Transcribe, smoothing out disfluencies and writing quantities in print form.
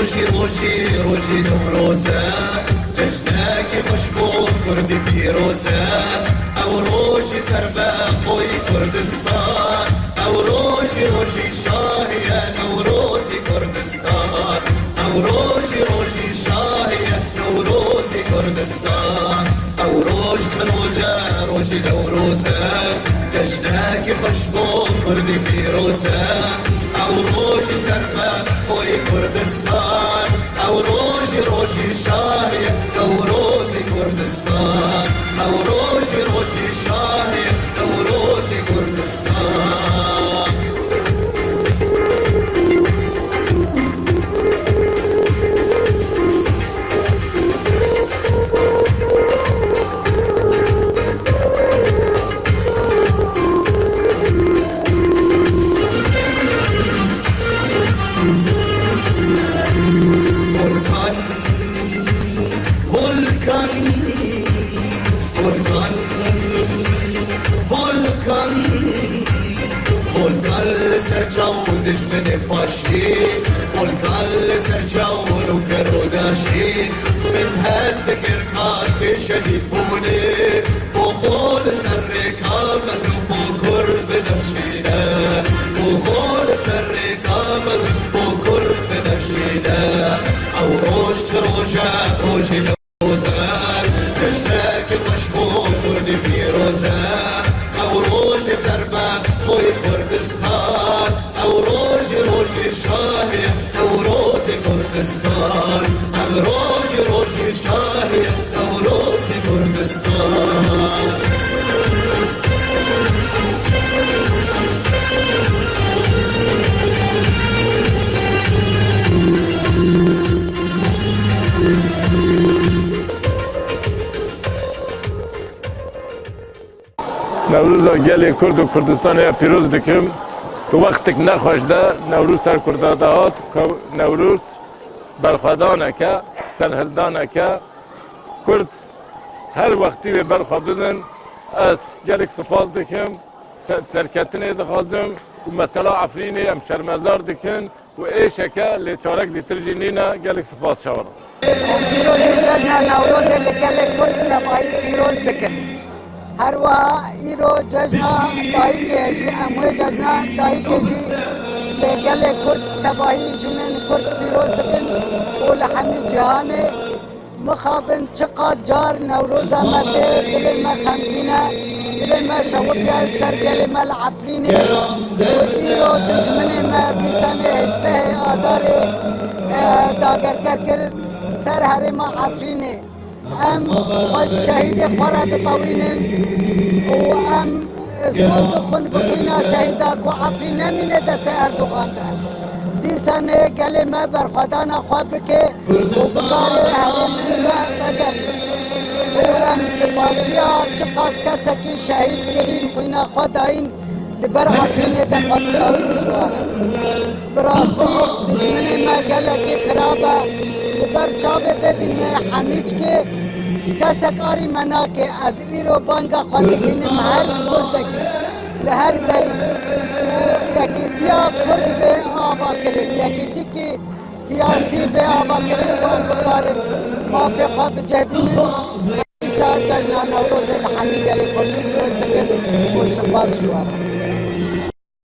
روشي روشي روشي نوروزة جشناك مشبوط كردي فيروزة او روشي سربا خوي كردستان او روشي روشي شاهية نوروزي كردستان او روشي روشي شاهية نوروزي كردستان او روش روجة روشي نوروزة جشناك مشبوط كردي فيروزة او روشي سربا خوي كردستان او روشي روشي شاهي او روزي كردستان او روشي روشي شاهي او روزي كردستان دجمن فاشي والقال سرجاو وكروداشي من هزك ركات شديد بوني وخول سرك مزن بكر بنفشينا وخول سرك مزن بكر بنفشينا او روش روجا روجي نوزان كشتاك مشبوط كردي فيروزا او روجي سربا خوي كردستان او روجي روجي شاهي او روزي كردستان او روجي روجي شاهي او روزي كردستان نوروز گلی کرد و کردستان پیروز دکم تو وقتک نخوش ده نوروز سر کرداده هات نوروز برخوادانه که سرهلدانه که کرد هر وقتی به برخواد بدن از گلک سپاس دکم سرکتنه دخوازم و مثلا عفرینی ام شرمزار دکن و ایشه که لیچارک دیتر جنینه گلک سپاس شورم پیروزی جشن نوروز لگل کرد نمایی پیروز دکن هر وقت ایرو جشن دایی کشی اموی جشن دایی کشی لگل کرد تباهی جنن کرد پیروز دکن و لحمی جهانه مخابن چقدر جار نوروز آمده دل ما خمگینه دل ما شوقیال سر دل ما العفرینه و ایرو دشمن ما دیسانه اجده آداره داگر کرد سر هر ما عفرینه ام خوش شهید خورد طوینن و ام صوت خون بخوینا شهیده که عفرینه مینه دست اردوغان ده دیسانه کلمه برخوادان خواب که و بکار هرم بگرید و ام سپاسیا چقاس کسکی شهید کرین خوینا خداین دبر عفرینه ده خود طوینی جواره براستی دشمن ما گلکی خرابه دبر چاوه بدین حمیج که کسک آری منا که از ایرو بانگا خواندگین هر کردکی لهر دایی یکی دیا کرد به آبا کرد یکی دی که سیاسی به آبا کرد بان بکارد موافقا بجهبین ایسا جشن نوروز الحمید علی کرد روز دکن و سپاس شوارد